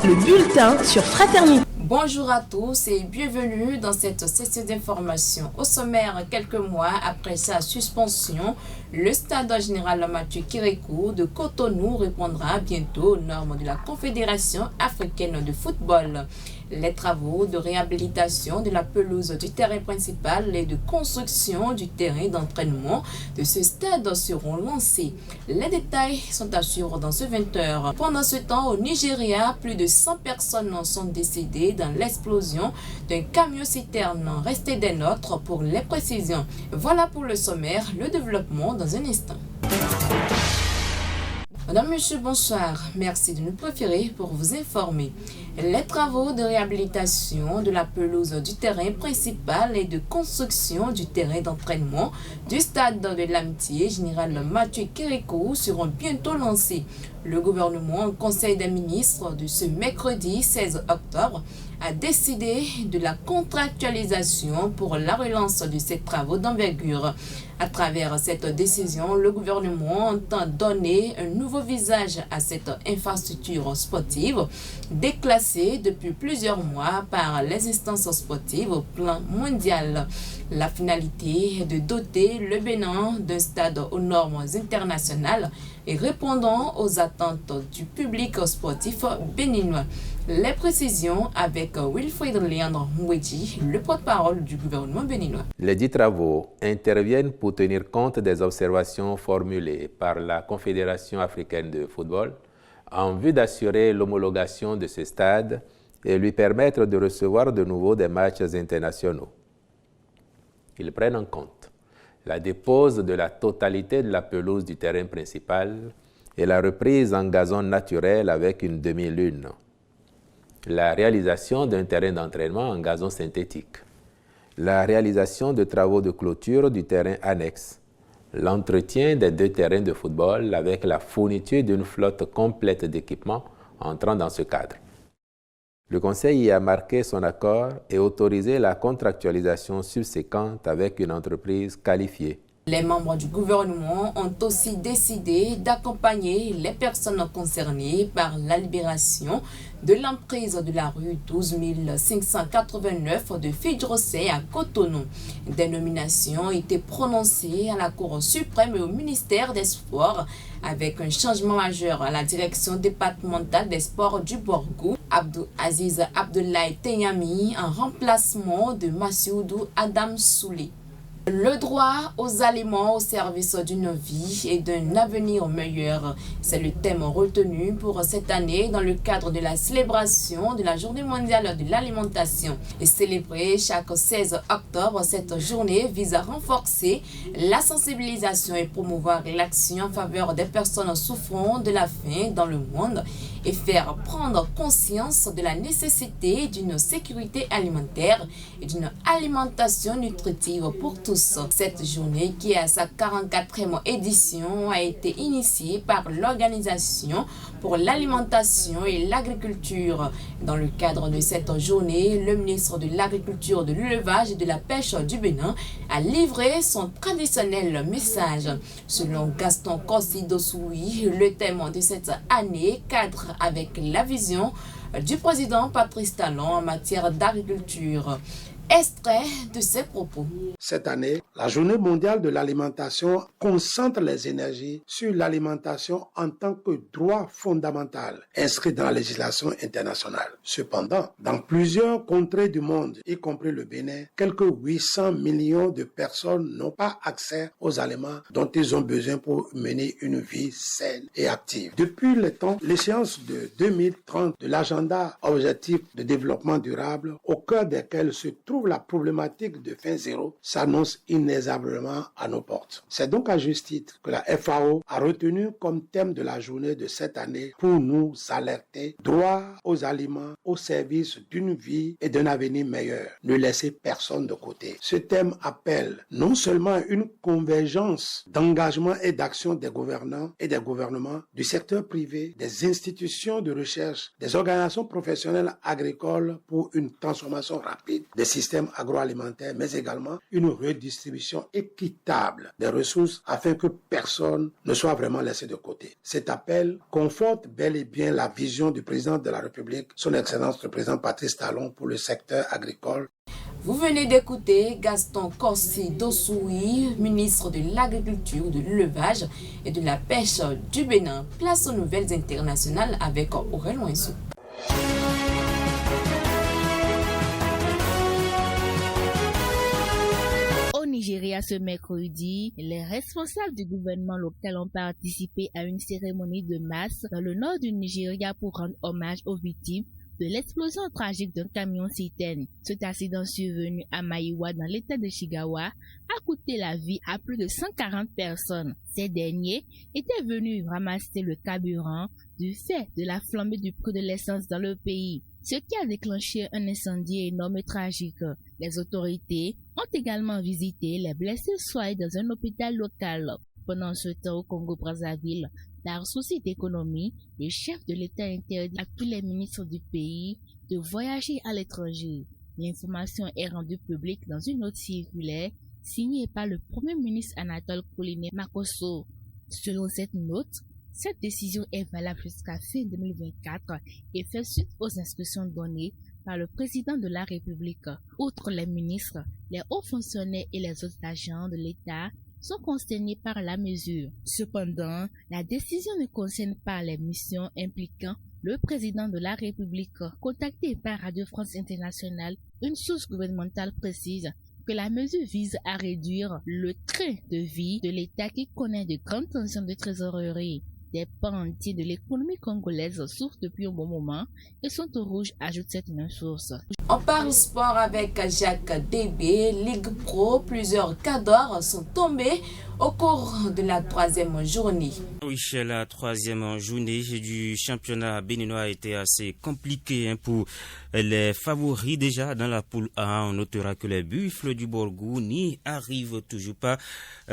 le bulletin sur Fraternité. Bonjour à tous et bienvenue dans cette session d'information. Au sommaire, quelques mois après sa suspension, le stade général Mathieu Kérékou de Cotonou répondra bientôt aux normes de la Confédération africaine de football. Les travaux de réhabilitation de la pelouse du terrain principal et de construction du terrain d'entraînement de ce stade seront lancés. Les détails sont à suivre dans ce 20h. Pendant ce temps, au Nigeria, plus de 100 personnes sont décédées dans l'explosion d'un camion-citerne. Restez des nôtres pour les précisions. Voilà pour le sommaire, le développement dans un instant. Madame, Monsieur, bonsoir. Merci de nous préférer pour vous informer. Les travaux de réhabilitation de la pelouse du terrain principal et de construction du terrain d'entraînement du stade de l'Amitié général Mathieu Kérékou seront bientôt lancés. Le gouvernement, en Conseil des ministres de ce mercredi 16 octobre, a décidé de la contractualisation pour la relance de ces travaux d'envergure. À travers cette décision, le gouvernement entend donner un nouveau visage à cette infrastructure sportive déclassée depuis plusieurs mois par les instances sportives au plan mondial. La finalité est de doter le Bénin d'un stade aux normes internationales et répondant aux attentes du public sportif béninois. Les précisions avec Wilfried Léandre Mouedji, le porte-parole du gouvernement béninois. Les 10 travaux interviennent pour tenir compte des observations formulées par la Confédération africaine de football en vue d'assurer l'homologation de ce stade et lui permettre de recevoir de nouveau des matchs internationaux. Ils prennent en compte la dépose de la totalité de la pelouse du terrain principal et la reprise en gazon naturel avec une demi-lune, la réalisation d'un terrain d'entraînement en gazon synthétique, la réalisation de travaux de clôture du terrain annexe, l'entretien des 2 terrains de football avec la fourniture d'une flotte complète d'équipements entrant dans ce cadre. Le Conseil y a marqué son accord et autorisé la contractualisation subséquente avec une entreprise qualifiée. Les membres du gouvernement ont aussi décidé d'accompagner les personnes concernées par la libération de l'emprise de la rue 12 589 de Fidjrosset à Cotonou. Des nominations ont été prononcées à la Cour suprême et au ministère des Sports avec un changement majeur à la direction départementale des sports du Borgou. Abdou Aziz Abdoulaye Tenyami en remplacement de Massoudou Adam Soulé. Le droit aux aliments au service d'une vie et d'un avenir meilleur, c'est le thème retenu pour cette année dans le cadre de la célébration de la Journée mondiale de l'alimentation. Et célébrée chaque 16 octobre, cette journée vise à renforcer la sensibilisation et promouvoir l'action en faveur des personnes souffrant de la faim dans le monde et faire prendre conscience de la nécessité d'une sécurité alimentaire et d'une alimentation nutritive pour tous. Cette journée, qui est à sa 44e édition, a été initiée par l'Organisation pour l'alimentation et l'agriculture. Dans le cadre de cette journée, le ministre de l'Agriculture, de l'Élevage et de la Pêche du Bénin a livré son traditionnel message. Selon Gaston Kossi-Dossoui, le thème de cette année cadre avec la vision du président Patrice Talon en matière d'agriculture. Extrait de ses propos. Cette année, la Journée mondiale de l'alimentation concentre les énergies sur l'alimentation en tant que droit fondamental inscrit dans la législation internationale. Cependant, dans plusieurs contrées du monde, y compris le Bénin, quelques 800 millions de personnes n'ont pas accès aux aliments dont ils ont besoin pour mener une vie saine et active. Depuis le temps, l'échéance de 2030 de l'agenda objectif de développement durable, au cœur desquels se trouve la problématique de faim zéro, s'annonce inexorablement à nos portes. C'est donc à juste titre que la FAO a retenu comme thème de la journée de cette année pour nous alerter droit aux aliments au service d'une vie et d'un avenir meilleur. Ne laissez personne de côté. Ce thème appelle non seulement une convergence d'engagement et d'action des gouvernants et des gouvernements, du secteur privé, des institutions de recherche, des organisations professionnelles agricoles pour une transformation rapide des systèmes agroalimentaires, mais également une une redistribution équitable des ressources afin que personne ne soit vraiment laissé de côté. Cet appel conforte bel et bien la vision du président de la République, son Excellence le président Patrice Talon, pour le secteur agricole. Vous venez d'écouter Gaston Corsi Dossoui, ministre de l'Agriculture, de l'Élevage et de la Pêche du Bénin. Place aux nouvelles internationales avec Aurélien Ouensou. Au Nigeria ce mercredi, les responsables du gouvernement local ont participé à une cérémonie de masse dans le nord du Nigeria pour rendre hommage aux victimes de l'explosion tragique d'un camion-citerne. Cet accident survenu à Maiwa dans l'état de Shigawa a coûté la vie à plus de 140 personnes. Ces derniers étaient venus ramasser le carburant du fait de la flambée du prix de l'essence dans le pays, ce qui a déclenché un incendie énorme et tragique. Les autorités ont également visité les blessés soignés dans un hôpital local. Pendant ce temps, au Congo-Brazzaville, par souci d'économie, le chef de l'État interdit à tous les ministres du pays de voyager à l'étranger. L'information est rendue publique dans une note circulaire signée par le Premier ministre Anatole Kouliné Makosso. Selon cette note, cette décision est valable jusqu'à fin 2024 et fait suite aux instructions données par le président de la République. Outre les ministres, les hauts fonctionnaires et les autres agents de l'État sont concernés par la mesure. Cependant, la décision ne concerne pas les missions impliquant le président de la République. Contacté par Radio France Internationale, une source gouvernementale précise que la mesure vise à réduire le train de vie de l'État qui connaît de grandes tensions de trésorerie. Des pans entiers de l'économie congolaise souffrent depuis un bon moment et sont au rouge, ajoute cette même source. On parle sport avec Jacques Débé, Ligue Pro. Plusieurs cadors sont tombés au cours de la troisième journée. Oui, la troisième journée du championnat béninois a été assez compliquée pour les favoris déjà dans la poule A. On notera que les Buffles du Borgou n'y arrivent toujours pas.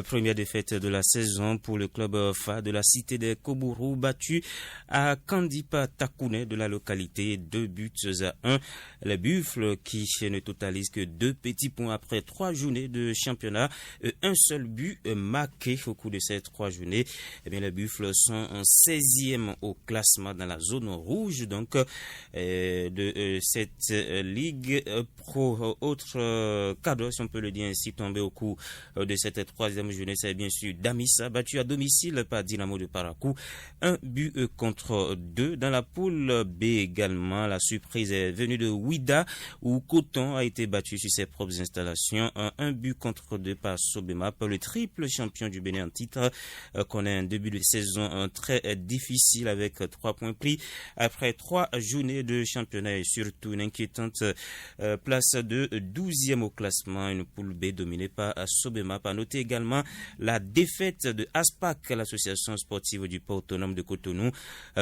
Première défaite de la saison pour le club FA de la cité des Kobourou, battu à Kandipa Takouné de la localité, 2-1. Les Buffles qui ne totalisent que 2 petits points après 3 journées de championnat, un seul but marqué au cours de ces 3 journées. Eh bien, les Buffles sont en 16e au classement dans la zone rouge donc de cette Ligue Pro. Autre cadeau, si on peut le dire ainsi, tombé au cours de cette troisième journée, c'est bien sûr Damissa, battu à domicile par Dynamo de Parakou, 1-2. Dans la poule B également, la surprise est venue de Ouida, où Coton a été battu sur ses propres installations, 1-2 par Sobema. Le triple champion du Bénin en titre connaît un début de saison très difficile avec 3 points pris après 3 journées de championnat et surtout une inquiétante place de 12e au classement, une poule B dominée par Sobema. Par noter également la défaite de ASPAC, l'association sportive du port autonome de Cotonou,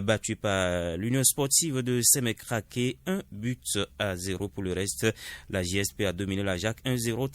battue par l'Union sportive de Sémékraké, 1-0. Pour le reste, la JSP a dominé la Jacques 1-0,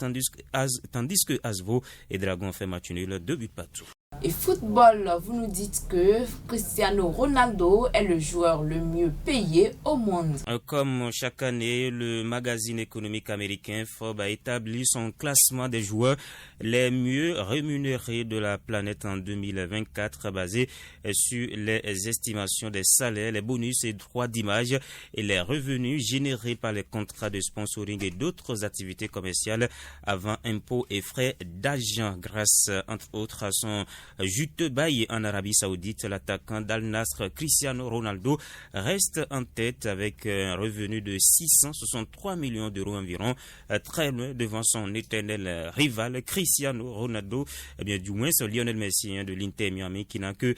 tandis que Asvo et Dragon fait match nul, 2 buts partout. Et football, vous nous dites que Cristiano Ronaldo est le joueur le mieux payé au monde. Comme chaque année, le magazine économique américain Forbes a établi son classement des joueurs les mieux rémunérés de la planète en 2024, basé sur les estimations des salaires, les bonus et droits d'image et les revenus générés par les contrats de sponsoring et d'autres activités commerciales avant impôts et frais d'agent. Grâce, entre autres, à son juteux bail en Arabie Saoudite, l'attaquant d'Al Nassr Cristiano Ronaldo reste en tête avec un revenu de 663 millions d'euros environ, très loin devant son éternel rival Cristiano Ronaldo, du moins c'est Lionel Messi de l'Inter Miami qui n'a que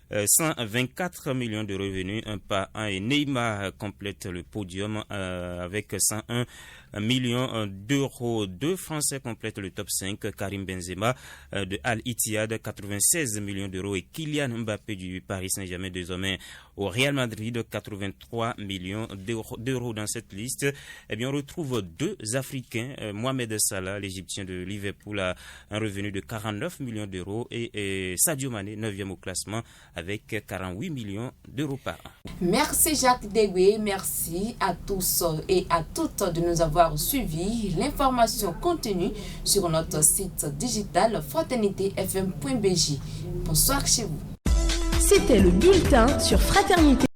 124 millions de revenus, un pas un, et Neymar complète le podium avec 101 millions d'euros. 2 Français complètent le top 5, Karim Benzema de Al Ittihad, 96 millions d'euros, et Kylian Mbappé du Paris Saint-Germain, désormais au Real Madrid, 83 millions d'euros. Dans cette liste, on retrouve 2 Africains, Mohamed Salah, l'Égyptien de Liverpool, a un revenu de 49 millions d'euros, et Sadio Mané, 9e au classement, avec 48 millions d'euros par an. Merci Jacques Dewey, merci à tous et à toutes de nous avoir suivis. L'information continue sur notre site digital fraternitéfm.bj. Bonsoir chez vous. C'était le bulletin sur Fraternité